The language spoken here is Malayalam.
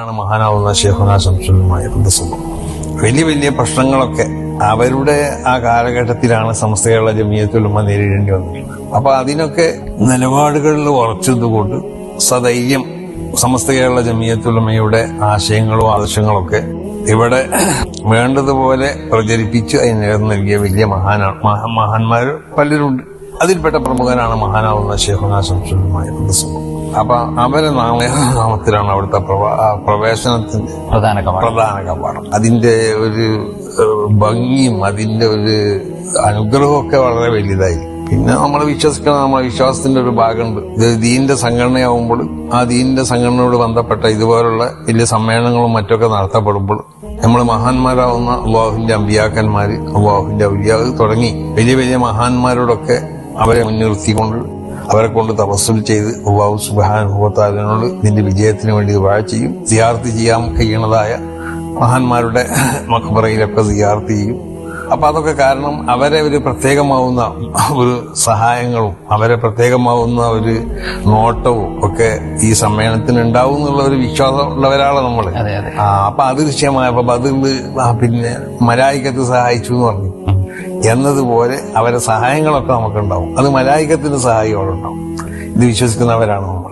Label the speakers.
Speaker 1: മഹാനാവുന്ന ശൈഖുനാ ശംസുലുമായ വലിയ വലിയ പ്രശ്നങ്ങളൊക്കെ അവരുടെ ആ കാലഘട്ടത്തിലാണ് സമസ്ത കേരള ജമിയത്തുൽ ഉലമ നേരിടേണ്ടി വന്നത്. അപ്പൊ അതിനൊക്കെ നിലപാടുകളിൽ ഉറച്ചതുകൊണ്ട് സധൈര്യം സമസ്ത കേരള ജമിയത്തുൽ ഉലമയുടെ ആശയങ്ങളും ആദർശങ്ങളൊക്കെ ഇവിടെ വേണ്ടതുപോലെ പ്രചരിപ്പിച്ച് അതിന് നേതൃത്വം നൽകിയ വലിയ മഹാന്മാർ പലരുണ്ട്. അതിൽപ്പെട്ട പ്രമുഖനാണ് മഹാനാവുന്ന ശൈഖുനാ ശംസുലുമായ. അപ്പൊ അവരെ നാമത്തിലാണ് അവിടുത്തെ പ്രവേശനത്തിന്റെ പ്രധാന കവാടം. അതിന്റെ ഒരു ഭംഗിയും അതിന്റെ ഒരു അനുഗ്രഹമൊക്കെ വളരെ വലുതായി. പിന്നെ നമ്മൾ വിശ്വസിക്കണം, നമ്മളെ വിശ്വാസത്തിന്റെ ഒരു ഭാഗമുണ്ട്. ഇത് ദീന്റെ സംഘടനയാവുമ്പോൾ ആ ദീന്റെ സംഘടനയോട് ബന്ധപ്പെട്ട ഇതുപോലുള്ള വലിയ സമ്മേളനങ്ങളും മറ്റൊക്കെ നടത്തപ്പെടുമ്പോൾ നമ്മൾ മഹാന്മാരാവുന്ന അള്ളാഹുവിന്റെ അമ്പിയാക്കന്മാര്, അള്ളാഹുവിന്റെ ഔലിയാവ് തുടങ്ങി വലിയ വലിയ മഹാന്മാരോടൊക്കെ അവരെ മുൻനിർത്തിക്കൊണ്ട് അവരെ കൊണ്ട് തപസ്സുൽ ചെയ്ത് അല്ലാഹു സുബ്ഹാനഹു വ തആലയോട് ഇതിന്റെ വിജയത്തിന് വേണ്ടി ദുആ ചെയ്യും. സിയാറത്ത് ചെയ്യാൻ കഴിയുന്നതായ മഹാന്മാരുടെ മഖ്ബറയിലൊക്കെ സിയാറത്ത് ചെയ്യും. അപ്പൊ അതൊക്കെ കാരണം അവരെ ഒരു പ്രത്യേകമാവുന്ന ഒരു സഹായങ്ങളും അവരെ പ്രത്യേകമാവുന്ന ഒരു നോട്ടവും ഒക്കെ ഈ സമ്മേളനത്തിന് ഉണ്ടാവും എന്നുള്ള ഒരു വിശ്വാസം ഉള്ളവരാണ് നമ്മള്. അപ്പൊ അത് വിഷയമായപ്പോ ബദറില് പിന്നെ മലായികത്ത് സഹായിച്ചു എന്ന് പറഞ്ഞു എന്നതുപോലെ അവരെ സഹായങ്ങളൊക്കെ നമുക്കുണ്ടാവും. അത് മലായികത്തിന്റെ സഹായം അവിടെ ഉണ്ടാവും. ഇത് വിശ്വസിക്കുന്നവരാണ് നമ്മൾ.